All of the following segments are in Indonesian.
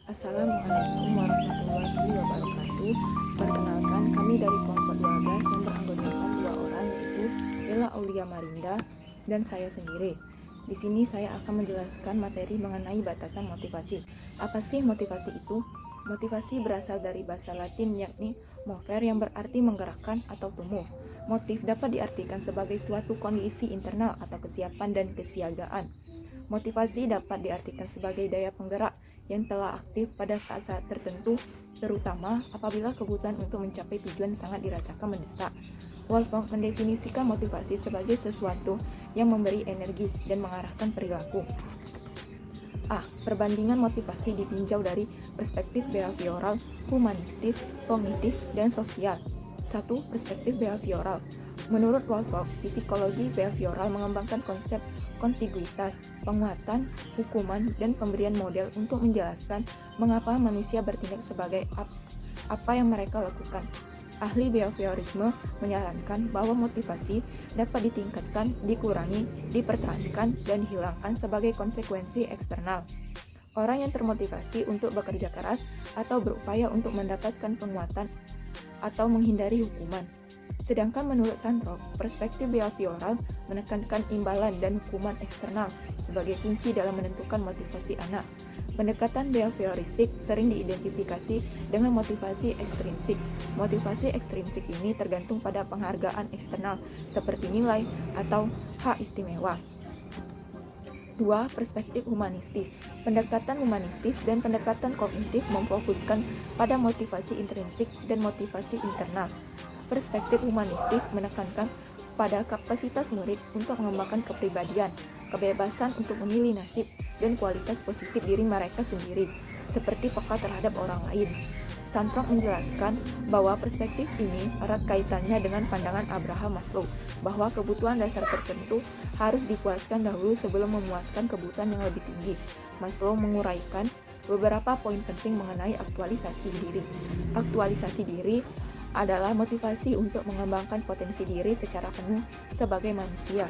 Assalamualaikum warahmatullahi wabarakatuh. Perkenalkan, kami dari kelompok 12 yang beranggotakan 2 orang, yaitu Ella Aulia Marinda dan saya sendiri. Di sini saya akan menjelaskan materi mengenai batasan motivasi. Apa sih motivasi itu? Motivasi berasal dari bahasa Latin yakni mover yang berarti menggerakkan atau to move. Motif dapat diartikan sebagai suatu kondisi internal atau kesiapan dan kesiagaan. Motivasi dapat diartikan sebagai daya penggerak yang telah aktif pada saat-saat tertentu, terutama apabila kebutuhan untuk mencapai tujuan sangat dirasakan mendesak. Wolfgang mendefinisikan motivasi sebagai sesuatu yang memberi energi dan mengarahkan perilaku. Perbandingan motivasi ditinjau dari perspektif behavioral, humanistis, kognitif, dan sosial. 1. Perspektif behavioral. Menurut Wolfgang, psikologi behavioral mengembangkan konsep kontiguitas, penguatan, hukuman, dan pemberian model untuk menjelaskan mengapa manusia bertindak sebagai apa yang mereka lakukan. Ahli behaviorisme menyarankan bahwa motivasi dapat ditingkatkan, dikurangi, dipertahankan, dan dihilangkan sebagai konsekuensi eksternal. Orang yang termotivasi untuk bekerja keras atau berupaya untuk mendapatkan penguatan atau menghindari hukuman. Sedangkan menurut Sandrock, perspektif behavioral menekankan imbalan dan hukuman eksternal sebagai kunci dalam menentukan motivasi anak. Pendekatan behavioristik sering diidentifikasi dengan motivasi ekstrinsik. Motivasi ekstrinsik ini tergantung pada penghargaan eksternal seperti nilai atau hak istimewa. 2. Perspektif humanistis. Pendekatan humanistis dan pendekatan kognitif memfokuskan pada motivasi intrinsik dan motivasi internal. Perspektif humanistis menekankan pada kapasitas murid untuk mengembangkan kepribadian, kebebasan untuk memilih nasib, dan kualitas positif diri mereka sendiri, seperti peka terhadap orang lain. Sandrock menjelaskan bahwa perspektif ini erat kaitannya dengan pandangan Abraham Maslow, bahwa kebutuhan dasar tertentu harus dipuaskan dahulu sebelum memuaskan kebutuhan yang lebih tinggi. Maslow menguraikan beberapa poin penting mengenai aktualisasi diri. Aktualisasi diri adalah motivasi untuk mengembangkan potensi diri secara penuh sebagai manusia.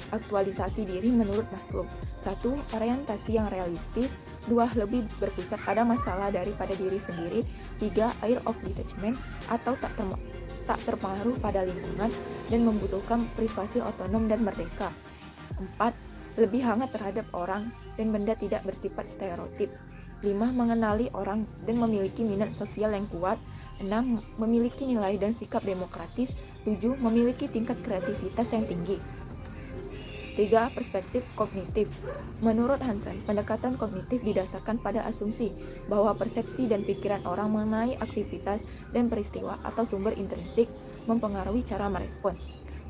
Aktualisasi diri menurut Maslow: 1. Orientasi yang realistis. 2. Lebih berpusat pada masalah daripada diri sendiri. 3. Air of detachment atau tak terpengaruh pada lingkungan dan membutuhkan privasi otonom dan merdeka. 4. Lebih hangat terhadap orang dan benda tidak bersifat stereotip. 5. Mengenali orang dan memiliki minat sosial yang kuat. 6. Memiliki nilai dan sikap demokratis. 7. Memiliki tingkat kreativitas yang tinggi. 3. Perspektif kognitif. Menurut Hansen, pendekatan kognitif didasarkan pada asumsi bahwa persepsi dan pikiran orang mengenai aktivitas dan peristiwa atau sumber intrinsik mempengaruhi cara merespon.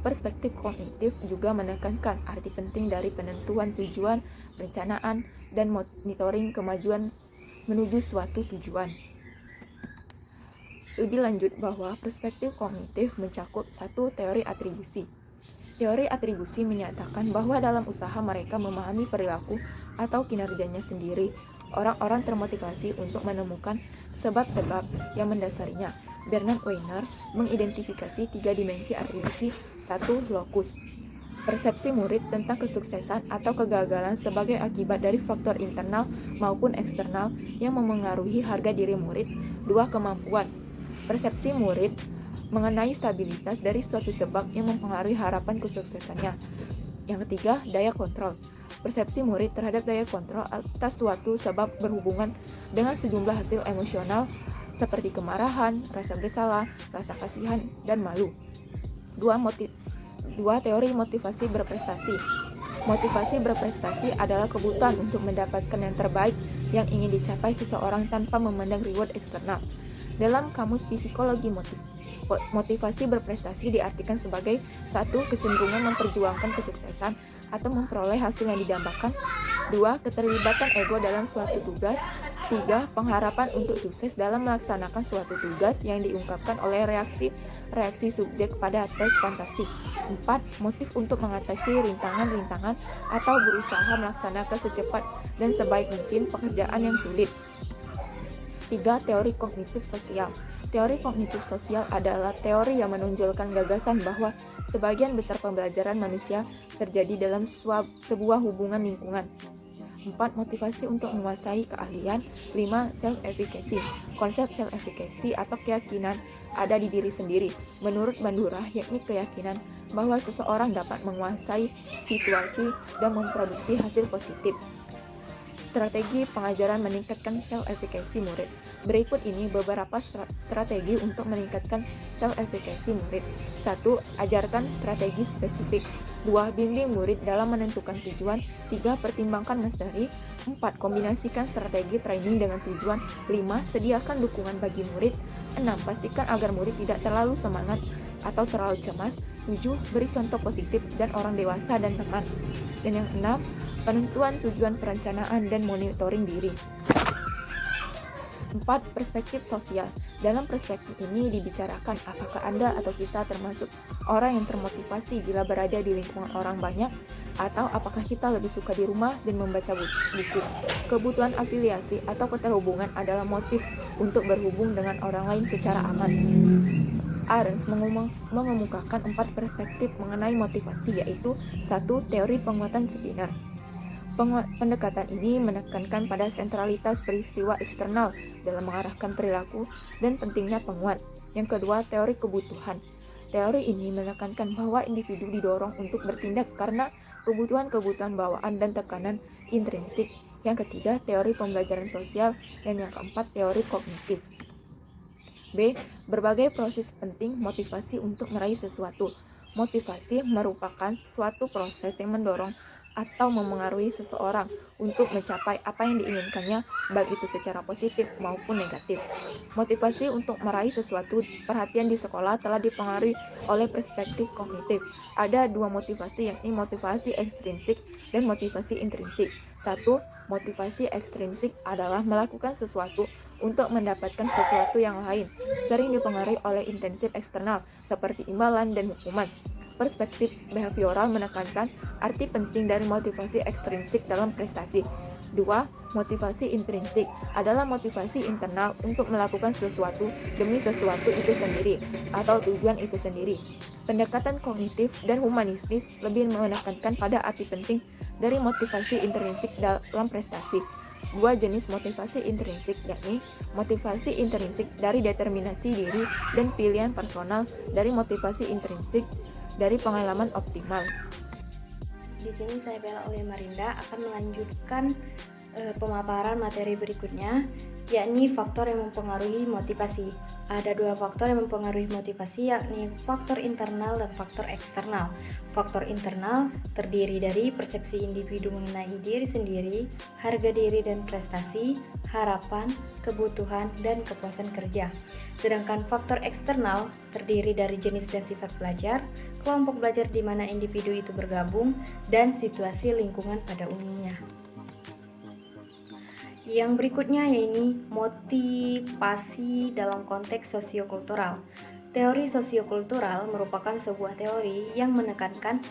Perspektif kognitif juga menekankan arti penting dari penentuan tujuan, perencanaan, dan monitoring kemajuan menuju suatu tujuan. Lebih lanjut bahwa perspektif kognitif mencakup 1. Teori atribusi. Teori atribusi menyatakan bahwa dalam usaha mereka memahami perilaku atau kinerjanya sendiri, orang-orang termotivasi untuk menemukan sebab-sebab yang mendasarinya. Bernard Weiner mengidentifikasi 3 dimensi atribusi. 1. Lokus. Persepsi murid tentang kesuksesan atau kegagalan sebagai akibat dari faktor internal maupun eksternal yang memengaruhi harga diri murid. 2. Kemampuan. Persepsi murid mengenai stabilitas dari suatu sebab yang mempengaruhi harapan kesuksesannya. Yang ketiga, daya kontrol. Persepsi murid terhadap daya kontrol atas suatu sebab berhubungan dengan sejumlah hasil emosional seperti kemarahan, rasa bersalah, rasa kasihan, dan malu. 2. Teori motivasi berprestasi. Motivasi berprestasi adalah kebutuhan untuk mendapatkan yang terbaik yang ingin dicapai seseorang tanpa memandang reward eksternal. Dalam kamus psikologi motivasi berprestasi diartikan sebagai 1. Kecenderungan memperjuangkan kesuksesan atau memperoleh hasil yang didambakan. 2. Keterlibatan ego dalam suatu tugas. 3. Pengharapan untuk sukses dalam melaksanakan suatu tugas yang diungkapkan oleh reaksi subjek pada tes fantasi. 4. Motif untuk mengatasi rintangan-rintangan atau berusaha melaksanakan secepat dan sebaik mungkin pekerjaan yang sulit. 3. Teori kognitif sosial. Teori kognitif sosial adalah teori yang menonjolkan gagasan bahwa sebagian besar pembelajaran manusia terjadi dalam sebuah hubungan lingkungan. 4. Motivasi untuk menguasai keahlian. 5. Self-efficacy. Konsep self-efficacy atau keyakinan ada di diri sendiri. Menurut Bandura, yakni keyakinan bahwa seseorang dapat menguasai situasi dan memproduksi hasil positif. Strategi pengajaran meningkatkan self-efficacy murid. Berikut ini beberapa strategi untuk meningkatkan self-efficacy murid. 1. Ajarkan strategi spesifik. 2. Bimbing murid dalam menentukan tujuan. 3. Pertimbangkan materi. 4. Kombinasikan strategi training dengan tujuan. 5. Sediakan dukungan bagi murid. 6. Pastikan agar murid tidak terlalu semangat atau terlalu cemas. 7. Beri contoh positif dan orang dewasa dan teman. Dan yang 6. Penentuan tujuan perencanaan dan monitoring diri. 4. Perspektif sosial. Dalam perspektif ini dibicarakan apakah Anda atau kita termasuk orang yang termotivasi bila berada di lingkungan orang banyak, atau apakah kita lebih suka di rumah dan membaca buku. Kebutuhan afiliasi atau keterhubungan adalah motif untuk berhubung dengan orang lain secara aman. Ahrens mengemukakan 4 perspektif mengenai motivasi, yaitu 1. Teori penguatan Skinner. Pendekatan ini menekankan pada sentralitas peristiwa eksternal dalam mengarahkan perilaku dan pentingnya penguat. Yang kedua, teori kebutuhan. Teori ini menekankan bahwa individu didorong untuk bertindak karena kebutuhan-kebutuhan bawaan dan tekanan intrinsik. Yang ketiga, teori pembelajaran sosial. Dan yang keempat, teori kognitif. B. Berbagai proses penting motivasi untuk meraih sesuatu. Motivasi merupakan suatu proses yang mendorong atau memengaruhi seseorang untuk mencapai apa yang diinginkannya, baik itu secara positif maupun negatif. Motivasi untuk meraih sesuatu perhatian di sekolah telah dipengaruhi oleh perspektif kognitif. Ada 2 motivasi, yakni motivasi ekstrinsik dan motivasi intrinsik. 1. Motivasi ekstrinsik adalah melakukan sesuatu untuk mendapatkan sesuatu yang lain, sering dipengaruhi oleh intensif eksternal seperti imbalan dan hukuman. Perspektif behavioral menekankan arti penting dari motivasi ekstrinsik dalam prestasi. 2. Motivasi intrinsik adalah motivasi internal untuk melakukan sesuatu demi sesuatu itu sendiri atau tujuan itu sendiri. Pendekatan kognitif dan humanistis lebih menekankan pada arti penting dari motivasi intrinsik dalam prestasi. 2 jenis motivasi intrinsik, yakni motivasi intrinsik dari determinasi diri dan pilihan personal, dari motivasi intrinsik dari pengalaman optimal. Di sini saya Bella oleh Marinda akan melanjutkan pemaparan materi berikutnya, yakni faktor yang mempengaruhi motivasi. Ada 2 faktor yang mempengaruhi motivasi, yakni faktor internal dan faktor eksternal. Faktor internal terdiri dari persepsi individu mengenai diri sendiri, harga diri dan prestasi, harapan, kebutuhan, dan kepuasan kerja. Sedangkan faktor eksternal terdiri dari jenis dan sifat pelajar, kelompok belajar di mana individu itu bergabung, dan situasi lingkungan pada umumnya. Yang berikutnya yaitu motivasi dalam konteks sosiokultural. Teori sosiokultural merupakan sebuah teori yang menekankan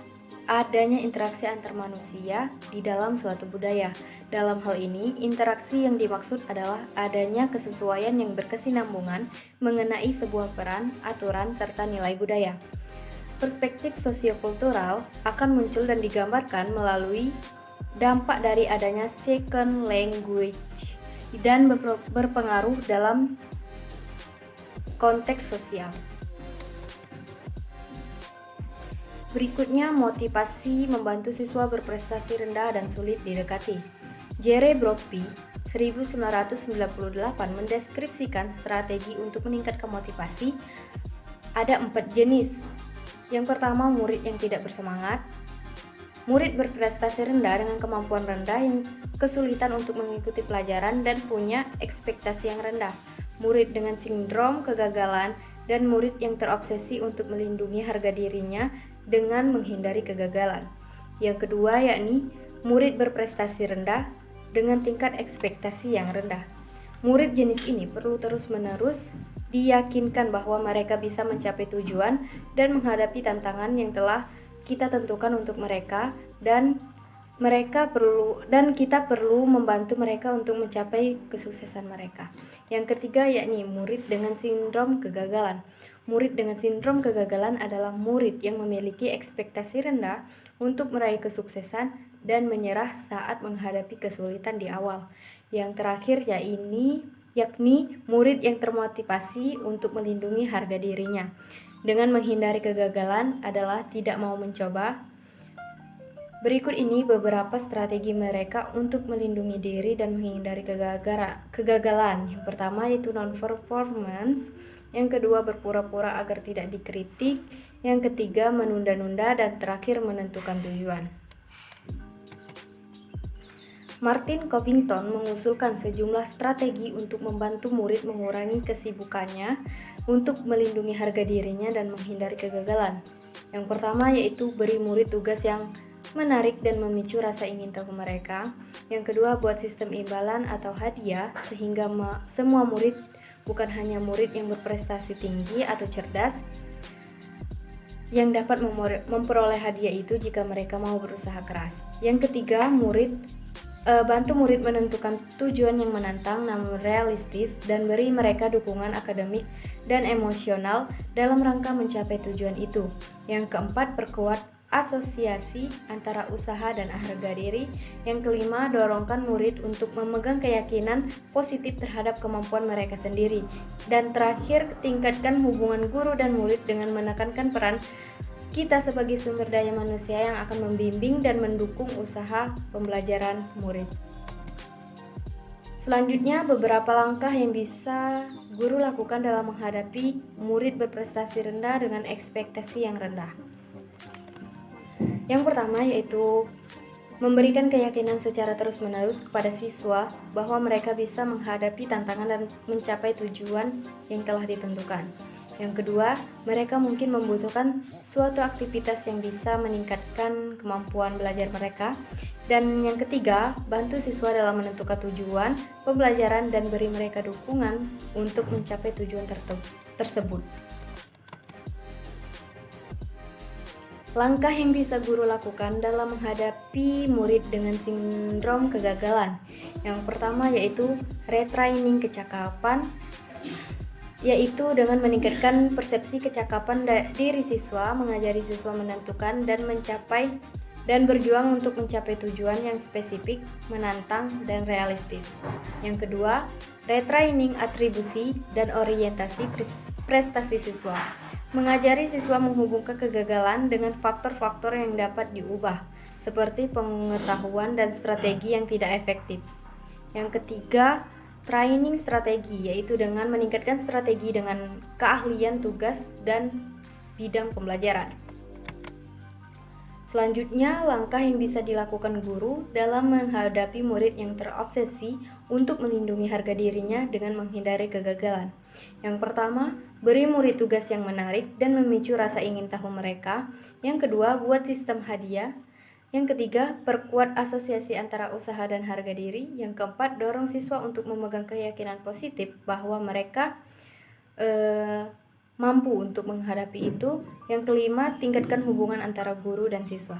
adanya interaksi antar manusia di dalam suatu budaya. Dalam hal ini, interaksi yang dimaksud adalah adanya kesesuaian yang berkesinambungan mengenai sebuah peran, aturan, serta nilai budaya. Perspektif sosiokultural akan muncul dan digambarkan melalui dampak dari adanya second language dan berpengaruh dalam konteks sosial. Berikutnya, motivasi membantu siswa berprestasi rendah dan sulit didekati. Jerry Brophy 1998 mendeskripsikan strategi untuk meningkatkan motivasi. Ada 4 jenis. Yang pertama, murid yang tidak bersemangat. Murid berprestasi rendah dengan kemampuan rendah yang kesulitan untuk mengikuti pelajaran dan punya ekspektasi yang rendah. Murid dengan sindrom kegagalan dan murid yang terobsesi untuk melindungi harga dirinya dengan menghindari kegagalan. Yang kedua yakni murid berprestasi rendah dengan tingkat ekspektasi yang rendah. Murid jenis ini perlu terus-menerus diyakinkan bahwa mereka bisa mencapai tujuan dan menghadapi tantangan yang telah kita tentukan untuk mereka, dan kita perlu membantu mereka untuk mencapai kesuksesan mereka. Yang ketiga yakni murid dengan sindrom kegagalan. Murid dengan sindrom kegagalan adalah murid yang memiliki ekspektasi rendah untuk meraih kesuksesan dan menyerah saat menghadapi kesulitan di awal. Yang terakhir yakni murid yang termotivasi untuk melindungi harga dirinya dengan menghindari kegagalan adalah tidak mau mencoba. Berikut ini beberapa strategi mereka untuk melindungi diri dan menghindari kegagalan. Yang pertama yaitu non-performance, yang kedua berpura-pura agar tidak dikritik, yang ketiga menunda-nunda, dan terakhir menentukan tujuan. Martin Covington mengusulkan sejumlah strategi untuk membantu murid mengurangi kesibukannya untuk melindungi harga dirinya dan menghindari kegagalan. Yang pertama yaitu beri murid tugas yang menarik dan memicu rasa ingin tahu mereka. Yang kedua, buat sistem imbalan atau hadiah sehingga semua murid, bukan hanya murid yang berprestasi tinggi atau cerdas, yang dapat memperoleh hadiah itu jika mereka mau berusaha keras. Yang ketiga, bantu murid menentukan tujuan yang menantang namun realistis dan beri mereka dukungan akademik dan emosional dalam rangka mencapai tujuan itu. Yang keempat, perkuat asosiasi antara usaha dan harga diri. Yang kelima, dorongkan murid untuk memegang keyakinan positif terhadap kemampuan mereka sendiri. Dan terakhir, tingkatkan hubungan guru dan murid dengan menekankan peran kita sebagai sumber daya manusia yang akan membimbing dan mendukung usaha pembelajaran murid. Selanjutnya, beberapa langkah yang bisa guru lakukan dalam menghadapi murid berprestasi rendah dengan ekspektasi yang rendah. Yang pertama yaitu memberikan keyakinan secara terus-menerus kepada siswa bahwa mereka bisa menghadapi tantangan dan mencapai tujuan yang telah ditentukan. Yang kedua, mereka mungkin membutuhkan suatu aktivitas yang bisa meningkatkan kemampuan belajar mereka. Dan yang ketiga, bantu siswa dalam menentukan tujuan pembelajaran dan beri mereka dukungan untuk mencapai tujuan tersebut. Langkah yang bisa guru lakukan dalam menghadapi murid dengan sindrom kegagalan. Yang pertama yaitu retraining kecakapan, yaitu dengan meningkatkan persepsi kecakapan diri siswa, mengajari siswa menentukan dan berjuang untuk mencapai tujuan yang spesifik, menantang, dan realistis. Yang kedua, retraining atribusi dan orientasi prestasi siswa, mengajari siswa menghubungkan kegagalan dengan faktor-faktor yang dapat diubah, seperti pengetahuan dan strategi yang tidak efektif. Yang ketiga, training strategi, yaitu dengan meningkatkan strategi dengan keahlian tugas dan bidang pembelajaran. Selanjutnya, langkah yang bisa dilakukan guru dalam menghadapi murid yang terobsesi untuk melindungi harga dirinya dengan menghindari kegagalan. Yang pertama, beri murid tugas yang menarik dan memicu rasa ingin tahu mereka. Yang kedua, buat sistem hadiah. Yang ketiga, perkuat asosiasi antara usaha dan harga diri. Yang keempat, dorong siswa untuk memegang keyakinan positif bahwa mereka mampu untuk menghadapi itu. Yang kelima, tingkatkan hubungan antara guru dan siswa.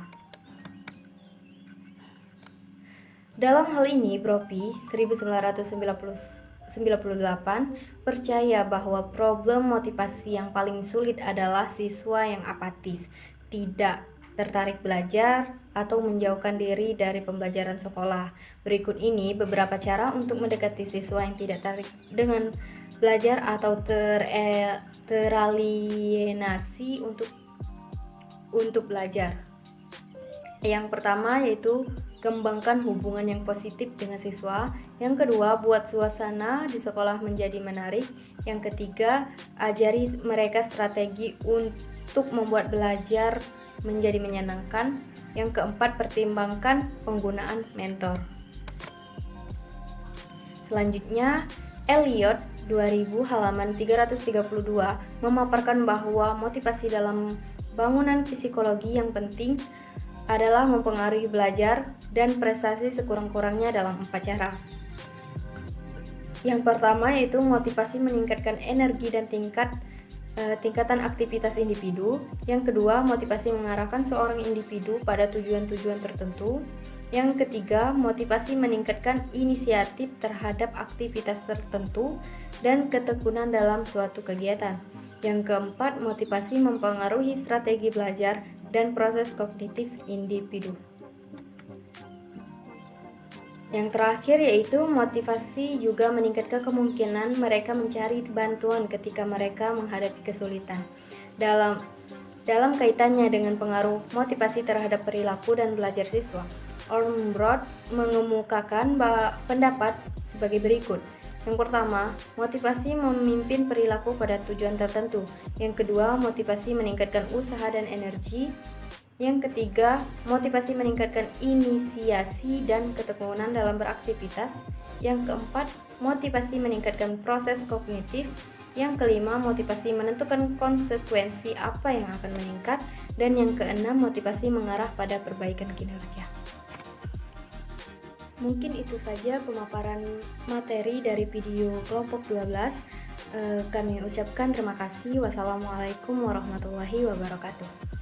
Dalam hal ini, Brophy 1998 percaya bahwa problem motivasi yang paling sulit adalah siswa yang apatis, tidak tertarik belajar, atau menjauhkan diri dari pembelajaran sekolah. Berikut ini beberapa cara untuk mendekati siswa yang tidak tertarik dengan belajar atau teralienasi untuk belajar. Yang pertama yaitu kembangkan hubungan yang positif dengan siswa. Yang kedua, buat suasana di sekolah menjadi menarik. Yang ketiga, ajari mereka strategi untuk membuat belajar menjadi menyenangkan. Yang keempat, pertimbangkan penggunaan mentor. Selanjutnya, Elliot 2000 halaman 332 memaparkan bahwa motivasi dalam bangunan psikologi yang penting adalah mempengaruhi belajar dan prestasi sekurang-kurangnya dalam 4 cara. Yang pertama yaitu motivasi meningkatkan energi dan tingkatan aktivitas individu. Yang kedua, motivasi mengarahkan seorang individu pada tujuan-tujuan tertentu. Yang ketiga, motivasi meningkatkan inisiatif terhadap aktivitas tertentu dan ketekunan dalam suatu kegiatan. Yang keempat, motivasi mempengaruhi strategi belajar dan proses kognitif individu. Yang terakhir yaitu motivasi juga meningkatkan kemungkinan mereka mencari bantuan ketika mereka menghadapi kesulitan. Dalam kaitannya dengan pengaruh motivasi terhadap perilaku dan belajar siswa, Ormbrod mengemukakan pendapat sebagai berikut. Yang pertama, motivasi memimpin perilaku pada tujuan tertentu. Yang kedua, motivasi meningkatkan usaha dan energi. Yang ketiga, motivasi meningkatkan inisiasi dan ketekunan dalam beraktivitas. Yang keempat, motivasi meningkatkan proses kognitif. Yang kelima, motivasi menentukan konsekuensi apa yang akan meningkat. Dan yang keenam, motivasi mengarah pada perbaikan kinerja. Mungkin itu saja pemaparan materi dari video kelompok 12. Kami ucapkan terima kasih. Wassalamualaikum warahmatullahi wabarakatuh.